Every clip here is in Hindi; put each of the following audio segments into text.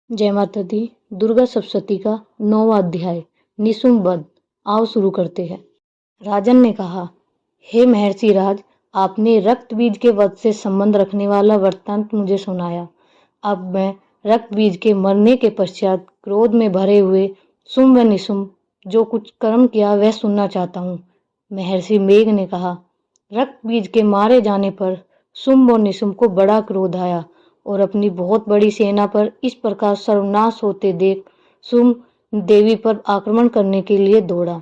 जय माता दी। दुर्गा सप्तशती का 9वां अध्याय निशुंभ वध। आओ शुरू करते हैं। राजन ने कहा, हे महर्षि राज, आपने रक्त बीज के वध से संबंध रखने वाला वृत्तांत मुझे सुनाया। अब मैं रक्त बीज के मरने के पश्चात क्रोध में भरे हुए शुंभ व निशुंभ जो कुछ कर्म किया वह सुनना चाहता हूँ। महर्षि मेघ ने कहा, रक्त बीज के मारे जाने पर शुंभ और निशुंभ को बड़ा क्रोध आया और अपनी बहुत बड़ी सेना पर इस प्रकार सर्वनाश होते देख शुंभ देवी पर आक्रमण करने के लिए दौड़ा।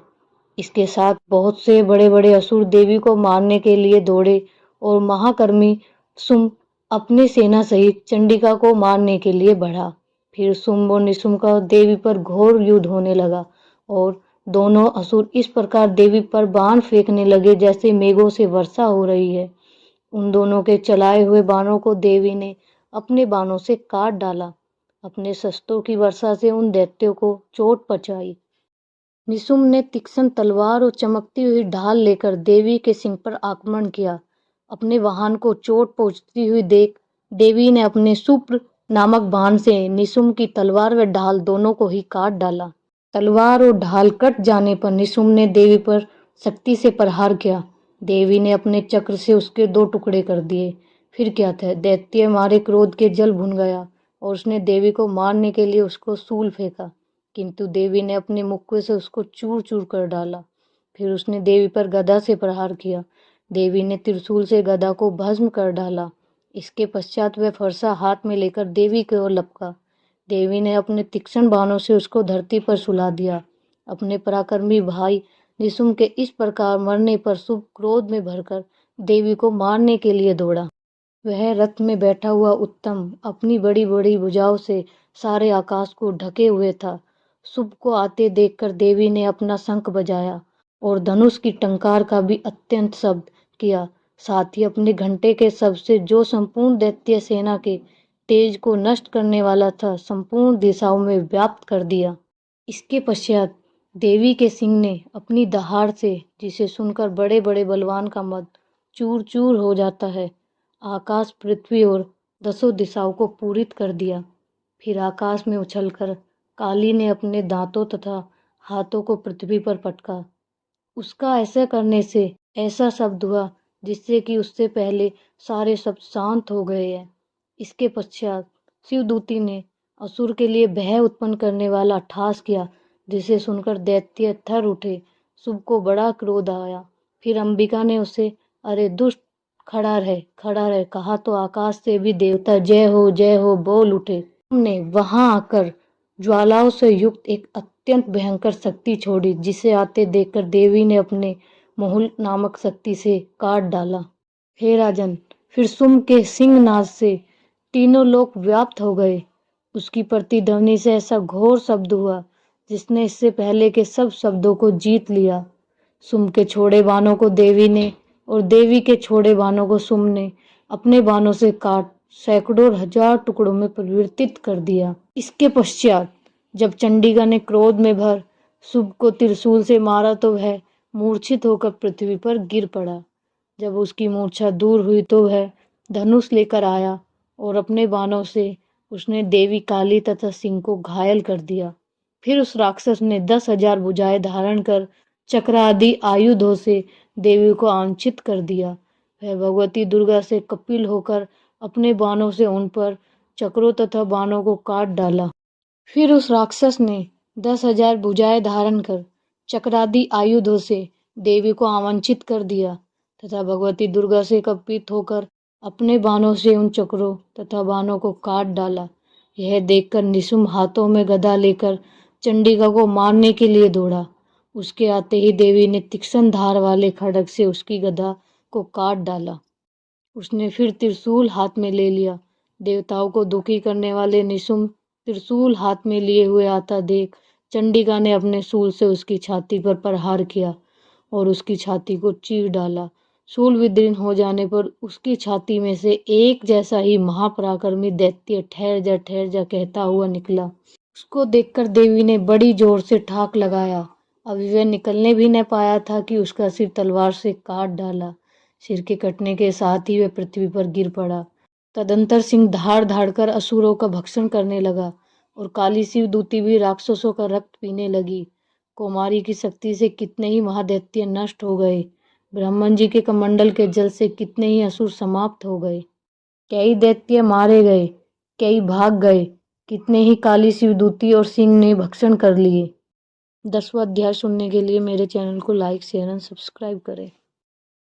इसके साथ बहुत से बड़े बड़े असुर देवी को मारने के लिए दौड़े और महाकर्मी शुंभ अपनी सेना सहित चंडिका को मारने के लिए बढ़ा। फिर शुंभ और निशुंभ का देवी पर घोर युद्ध होने लगा और दोनों असुर इस प्रकार देवी पर बाण फेंकने लगे जैसे मेघों से वर्षा हो रही है। उन दोनों के चलाए हुए बाणों को देवी ने अपने बाणों से काट डाला। अपने शस्त्रों की वर्षा से उन दैत्यों को चोट पहुंचाई। निशुंभ ने तीक्ष्ण तलवार और चमकती हुई ढाल लेकर देवी के सिंह पर आक्रमण किया। अपने वाहन को चोट पहुंचती हुई देख देवी ने अपने सुप्र नामक बाण से निशुंभ की तलवार व ढाल दोनों को ही काट डाला। तलवार और ढाल कट जाने पर निशुंभ ने देवी पर शक्ति से प्रहार किया। देवी ने अपने चक्र से उसके 2 टुकड़े कर दिए। फिर क्या था, दैत्य मारे क्रोध के जल भुन गया और उसने देवी को मारने के लिए उसको शूल फेंका, किंतु देवी ने अपने मुक्के से उसको चूर चूर कर डाला। फिर उसने देवी पर गदा से प्रहार किया। देवी ने त्रिशूल से गदा को भस्म कर डाला। इसके पश्चात वह फरसा हाथ में लेकर देवी की ओर लपका। देवी ने अपने तीक्ष्ण बाणों से उसको धरती पर सुला दिया। अपने पराक्रमी भाई निशुंभ के इस प्रकार मरने पर शुंभ क्रोध में भरकर देवी को मारने के लिए दौड़ा। वह रथ में बैठा हुआ उत्तम अपनी बड़ी बड़ी भुजाओं से सारे आकाश को ढके हुए था। शुंभ को आते देखकर देवी ने अपना शंख बजाया और धनुष की टंकार का भी अत्यंत शब्द किया। साथ ही अपने घंटे के शब्द से जो संपूर्ण दैत्य सेना के तेज को नष्ट करने वाला था संपूर्ण दिशाओं में व्याप्त कर दिया। इसके पश्चात देवी के सिंह ने अपनी दहाड़ से, जिसे सुनकर बड़े बड़े बलवान का मत चूर चूर हो जाता है, आकाश पृथ्वी और 10 दिशाओं को पूरित कर दिया। फिर आकाश में उछलकर काली ने अपने दांतों तथा हाथों को पृथ्वी पर पटका। उसका ऐसा करने से ऐसा शब्द हुआ जिससे कि उससे पहले सारे शब्द शांत हो गए हैं। इसके पश्चात शिवदूती ने असुर के लिए भय उत्पन्न करने वाला ठास किया, जिसे सुनकर दैत्य थर उठे। शुंभ को बड़ा क्रोध आया। फिर अंबिका ने उसे, अरे दुष्ट, खड़ा रह कहा तो आकाश से भी देवता जय हो बोल उठे। हमने वहां आकर ज्वालाओं से युक्त एक अत्यंत भयंकर शक्ति छोड़ी, जिसे आते देखकर देवी ने अपने मोहुल नामक शक्ति से काट डाला। हे राजन, फिर शुंभ के सिंहनाद से तीनों लोक व्याप्त हो गए। उसकी प्रतिध्वनि से ऐसा घोर शब्द हुआ जिसने इससे पहले के सब शब्दों को जीत लिया। शुंभ के छोड़े बाणों को देवी ने और देवी के छोड़े बाणों को शुंभ ने अपने बाणों से काट सैकड़ों हजार टुकड़ों में परिवर्तित कर दिया। इसके पश्चात जब चंडिका ने क्रोध में भर शुंभ को त्रिशूल से मारा तो वह मूर्छित होकर पृथ्वी पर गिर पड़ा। जब उसकी मूर्छा दूर हुई तो वह धनुष लेकर आया और अपने बाणों से उसने देवी काली तथा सिंह को घायल कर दिया। फिर उस राक्षस ने 10,000 भुजाएं धारण कर चक्र आदि आयुधों से देवी को आंशित कर दिया। वह भगवती दुर्गा से कपिल होकर अपने बाणों से उन पर चक्रों तथा बाणों को काट डाला। फिर उस राक्षस ने 10,000 भुजाएं धारण कर चक्रादि आयुधों से देवी को आमंत्रित कर दिया तथा भगवती दुर्गा से कपित होकर अपने बाणों से उन चक्रों तथा बाणों को काट डाला। यह देखकर निशुंभ हाथों में गदा लेकर चंडिका को मारने के लिए दौड़ा। उसके आते ही देवी ने तीक्ष्ण धार वाले खड्ग से उसकी गदा को काट डाला। उसने फिर त्रिशूल हाथ में ले लिया। देवताओं को दुखी करने वाले निशुंभ त्रिशूल हाथ में लिए हुए आता देख चंडिका ने अपने शूल से उसकी छाती पर प्रहार किया और उसकी छाती को चीर डाला। शूल विदीर्ण हो जाने पर उसकी छाती में से एक जैसा ही महापराक्रमी दैत्य ठहर जा कहता हुआ निकला। उसको देखकर देवी ने बड़ी जोर से ठाक लगाया। अभी वह निकलने भी न पाया था कि उसका सिर तलवार से काट डाला। सिर के कटने के साथ ही वह पृथ्वी पर गिर पड़ा। तदंतर सिंह धाड़ धाड़ कर असुरों का भक्षण करने लगा। और काली शिव दूती भी राक्षसों का रक्त पीने लगी। कौमारी की शक्ति से कितने ही महादैत्य नष्ट हो गए। ब्रह्मन जी के कमंडल के जल से कितने ही असुर समाप्त हो गए। कई दैत्य मारे गए, कई भाग गए, कितने ही काली शिवदूती और सिंह ने भक्षण कर लिए। 10वां अध्याय सुनने के लिए मेरे चैनल को लाइक, शेयर एंड सब्सक्राइब करें।